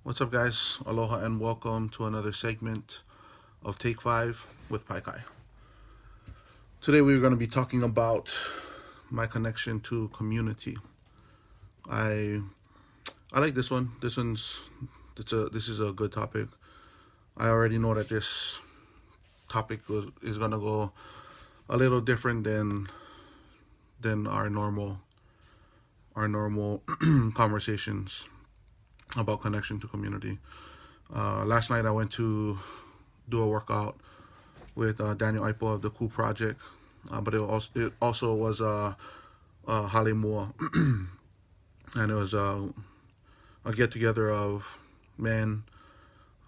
What's up, guys? Aloha and welcome to another segment of Take 5 with Paikai. Today we're going to be talking about my connection to community. I like this one. This is a good topic. I already know that this topic is going to go a little different than our normal conversations about connection to community. Last night I went to do a workout with Daniel Ipo of the Cool Project, but it also was Hale Mua, and it was a get together of men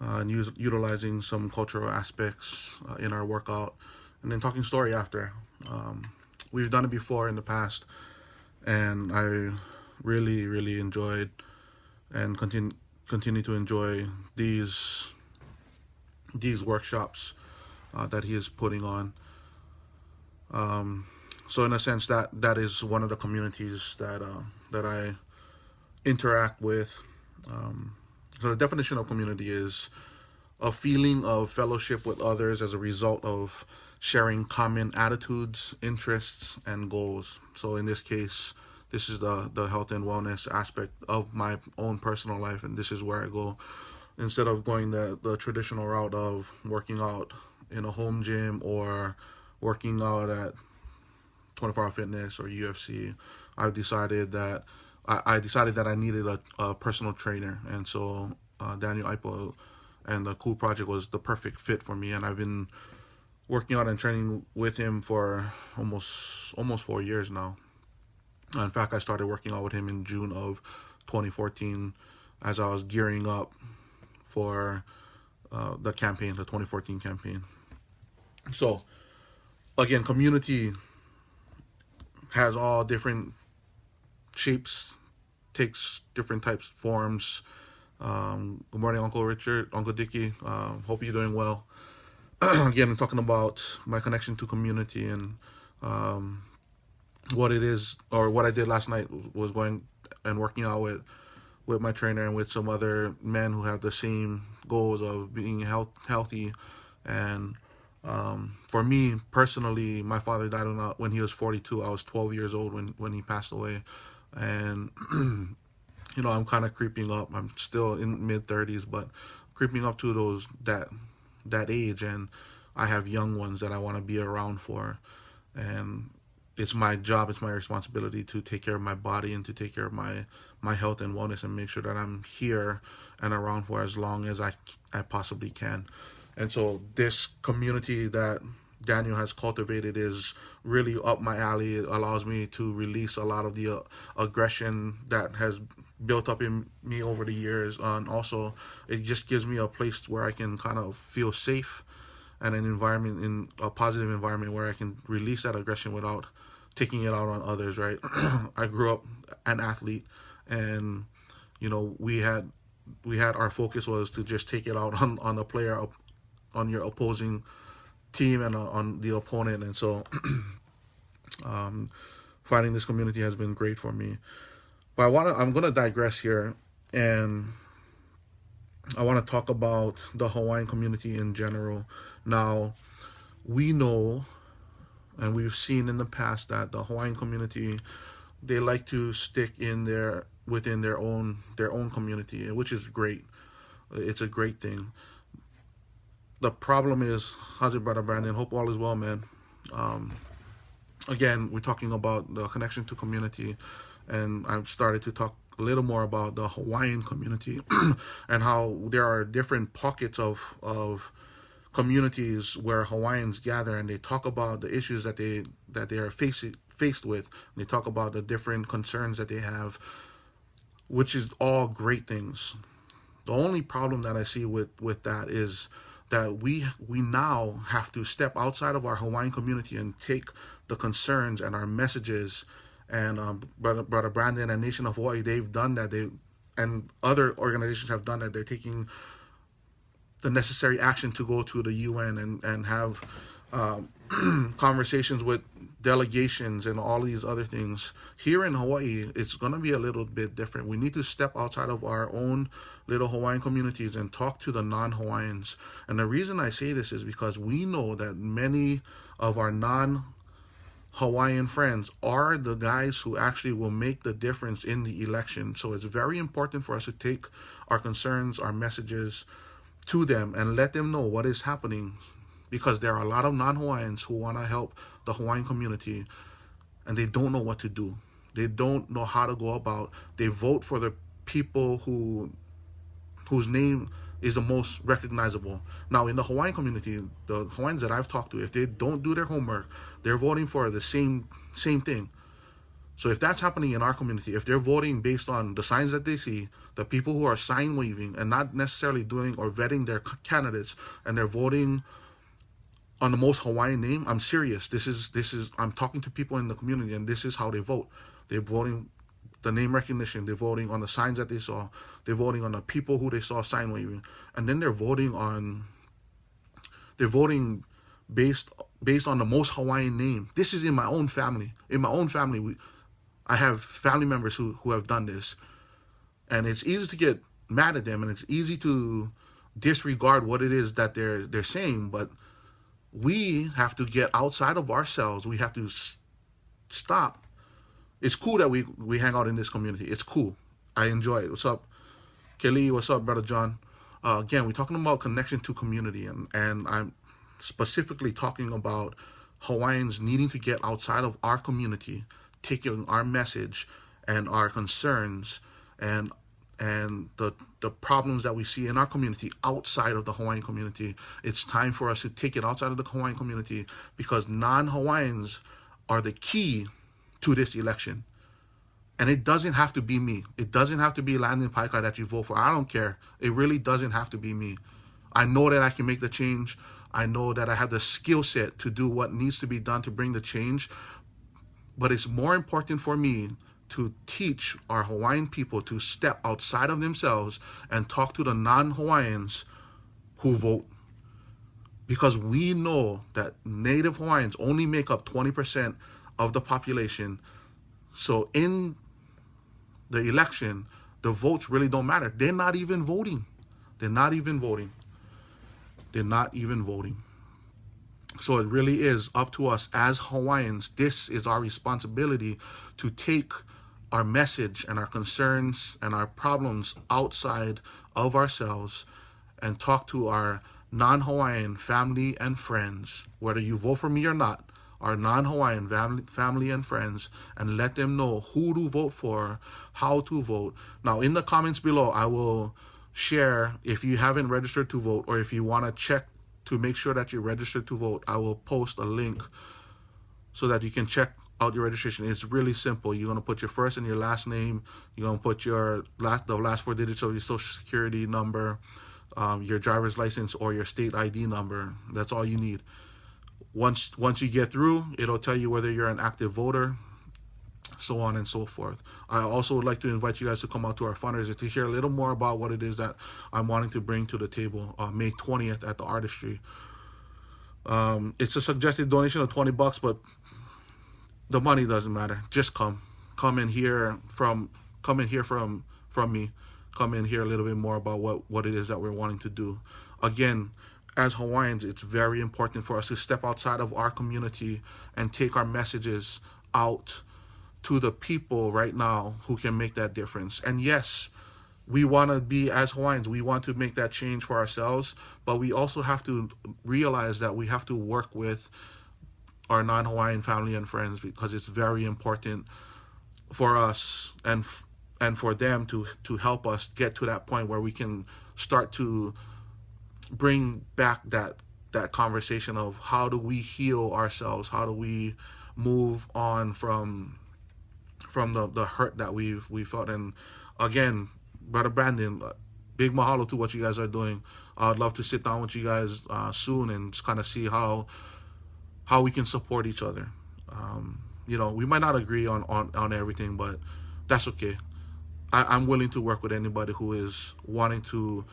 utilizing some cultural aspects in our workout, and then talking story after. We've done it before in the past, and I really enjoyed and continue to enjoy these workshops that he is putting on. So in a sense, that is one of the communities that I interact with. So the definition of community is a feeling of fellowship with others as a result of sharing common attitudes, interests, and goals. So in this case, this is the health and wellness aspect of my own personal life, and this is where I go. Instead of going the traditional route of working out in a home gym or working out at 24 Hour Fitness or UFC, I decided that I needed a personal trainer, and so Daniel Ipo and the Cool Project was the perfect fit for me. And I've been working out and training with him for almost 4 years now. In fact, I started working out with him in June of 2014 as I was gearing up for the 2014 campaign. So, again, community has all different shapes, takes different types, forms. Good morning, Uncle Richard, Uncle Dickie. Hope you're doing well. Again, I'm talking about my connection to community and what it is, or what I did last night was going and working out with my trainer and with some other men who have the same goals of being healthy. And for me personally, my father died when he was 42. I was 12 years old when he passed away, and I'm kind of creeping up. I'm still in mid-30s, but creeping up to that age, and I have young ones that I want to be around for, and it's my job, it's my responsibility to take care of my body and to take care of my health and wellness and make sure that I'm here and around for as long as I possibly can. And so this community that Daniel has cultivated is really up my alley. It allows me to release a lot of the aggression that has built up in me over the years. And also, it just gives me a place where I can kind of feel safe, and in a positive environment where I can release that aggression without taking it out on others, right? I grew up an athlete, and we had our focus was to just take it out on the player, on your opposing team, and on the opponent. And so finding this community has been great for me. But I'm gonna digress here, and I want to talk about the Hawaiian community in general. Now, we know, and we've seen in the past, that the Hawaiian community, they like to stick within their own community, which is great. It's a great thing. The problem is, how's it, Brother Brandon? Hope all is well, man. Again, we're talking about the connection to community, and I've started to talk a little more about the Hawaiian community and how there are different pockets of communities where Hawaiians gather, and they talk about the issues that they are faced with. They talk about the different concerns that they have, which is all great things. The only problem that I see with that is that we now have to step outside of our Hawaiian community and take the concerns and our messages. And Brother Brandon and Nation of Hawaii, they've done that. And other organizations have done that. They're taking the necessary action to go to the UN and have conversations with delegations and all these other things. Here in Hawaii, it's going to be a little bit different. We need to step outside of our own little Hawaiian communities and talk to the non-Hawaiians. And the reason I say this is because we know that many of our non-Hawaiian friends are the guys who actually will make the difference in the election. So it's very important for us to take our concerns, our messages to them and let them know what is happening, because there are a lot of non-Hawaiians who want to help the Hawaiian community and they don't know what to do. They don't know how to go about. They vote for the people whose name is the most recognizable. Now, in the Hawaiian community, the Hawaiians that I've talked to, if they don't do their homework, they're voting for the same thing. So if that's happening in our community, if they're voting based on the signs that they see, the people who are sign waving and not necessarily doing or vetting their candidates, and they're voting on the most Hawaiian name, I'm serious. This is I'm talking to people in the community, and this is how they vote. They're voting the name recognition. They're voting on the signs that they saw. They're voting on the people who they saw sign waving, and then they're voting based on the most Hawaiian name. This is in my own family. In my own family, I have family members who have done this, and it's easy to get mad at them, and it's easy to disregard what it is that they're saying, but we have to get outside of ourselves. We have to stop. It's cool that we hang out in this community. It's cool. I enjoy it. What's up, Kelly? What's up, Brother John? Again, we're talking about connection to community, and I'm specifically talking about Hawaiians needing to get outside of our community, taking our message and our concerns and the problems that we see in our community outside of the Hawaiian community. It's time for us to take it outside of the Hawaiian community, because non-Hawaiians are the key to this election. And it doesn't have to be me. It doesn't have to be Landon Paikai that you vote for. I don't care. It really doesn't have to be me. I know that I can make the change. I know that I have the skill set to do what needs to be done to bring the change. But it's more important for me to teach our Hawaiian people to step outside of themselves and talk to the non-Hawaiians who vote. Because we know that Native Hawaiians only make up 20% of the population. So in the election, the votes really don't matter. They're not even voting. They're not even voting. They're not even voting. So it really is up to us as Hawaiians. This is our responsibility to take our message and our concerns and our problems outside of ourselves and talk to our non-Hawaiian family and friends, whether you vote for me or not, our non-Hawaiian family and friends, and let them know who to vote for, how to vote. Now, in the comments below, I will share, if you haven't registered to vote, or if you want to check to make sure that you're registered to vote, I will post a link so that you can check out your registration. It's really simple. You're going to put your first and your last name. You're going to put the last 4 digits of your social security number, your driver's license, or your state ID number. That's all you need. Once you get through, it'll tell you whether you're an active voter, so on and so forth. I also would like to invite you guys to come out to our fundraiser to hear a little more about what it is that I'm wanting to bring to the table May 20th at the Artistry. It's a suggested donation of $20, but the money doesn't matter. Just come and hear from me. Come and hear a little bit more about what it is that we're wanting to do. Again, as Hawaiians, it's very important for us to step outside of our community and take our messages out to the people right now who can make that difference. And yes, we want to be, as Hawaiians, we want to make that change for ourselves, but we also have to realize that we have to work with our non-Hawaiian family and friends, because it's very important for us and for them to help us get to that point where we can start to bring back that conversation of how do we heal ourselves, how do we move on from the hurt that we felt. And again, Brother Brandon, big mahalo to what you guys are doing. I'd love to sit down with you guys soon and just kind of see how we can support each other. We might not agree on everything, but that's okay. I'm willing to work with anybody who is wanting to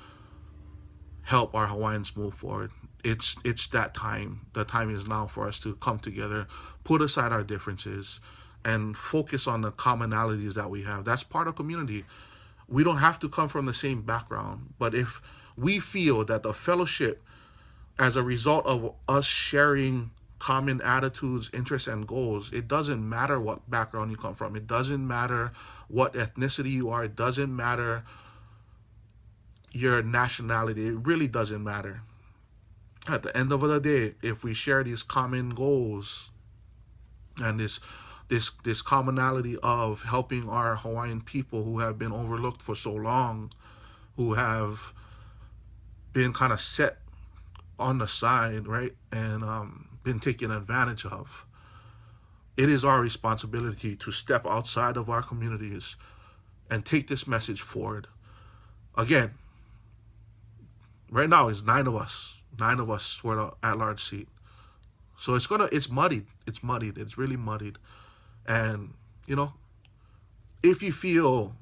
help our Hawaiians move forward. it's that time. The time is now for us to come together, put aside our differences, and focus on the commonalities that we have. That's part of community. We don't have to come from the same background, but if we feel that the fellowship, as a result of us sharing common attitudes, interests, and goals, it doesn't matter what background you come from. It doesn't matter what ethnicity you are. It doesn't matter your nationality. It really doesn't matter. At the end of the day, if we share these common goals and this commonality of helping our Hawaiian people who have been overlooked for so long, who have been kind of set on the side, right, and been taken advantage of, it is our responsibility to step outside of our communities and take this message forward. Again, right now it's 9 of us for the at-large seat. So it's muddied. It's really muddied. And, if you feel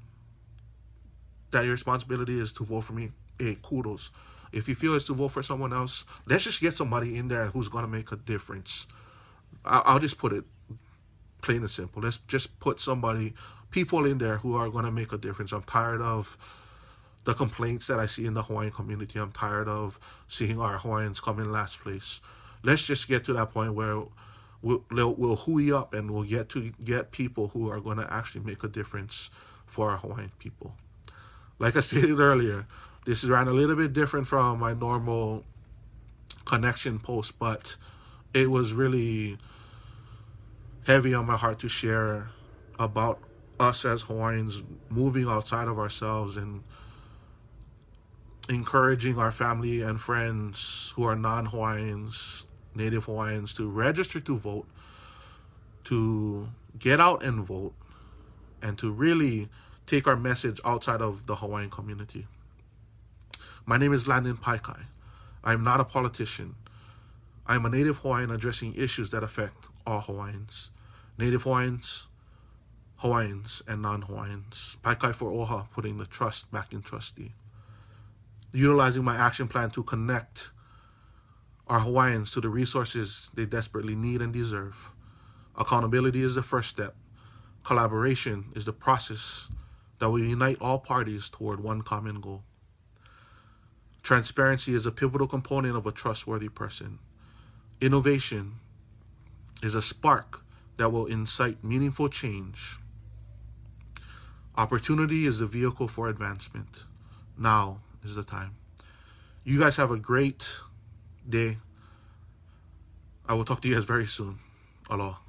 that your responsibility is to vote for me, hey, kudos. If you feel it's to vote for someone else, let's just get somebody in there who's going to make a difference. I'll just put it plain and simple. Let's just put people in there who are going to make a difference. I'm tired of the complaints that I see in the Hawaiian community. I'm tired of seeing our Hawaiians come in last place. Let's just get to that point where we'll hui up and we'll get people who are going to actually make a difference for our Hawaiian people. Like I stated earlier, this ran a little bit different from my normal connection post, but it was really heavy on my heart to share about us as Hawaiians moving outside of ourselves and encouraging our family and friends who are non-Hawaiians, Native Hawaiians, to register to vote, to get out and vote, and to really take our message outside of the Hawaiian community. My name is Landon Paikai. I'm not a politician. I'm a Native Hawaiian addressing issues that affect all Hawaiians. Native Hawaiians, and non-Hawaiians. Paikai for OHA, putting the trust back in trustee. Utilizing my action plan to connect our Hawaiians to the resources they desperately need and deserve. Accountability is the first step. Collaboration is the process that will unite all parties toward one common goal. Transparency is a pivotal component of a trustworthy person. Innovation is a spark that will incite meaningful change. Opportunity is the vehicle for advancement. Now is the time. You guys have a great day. I will talk to you guys very soon. Aloha.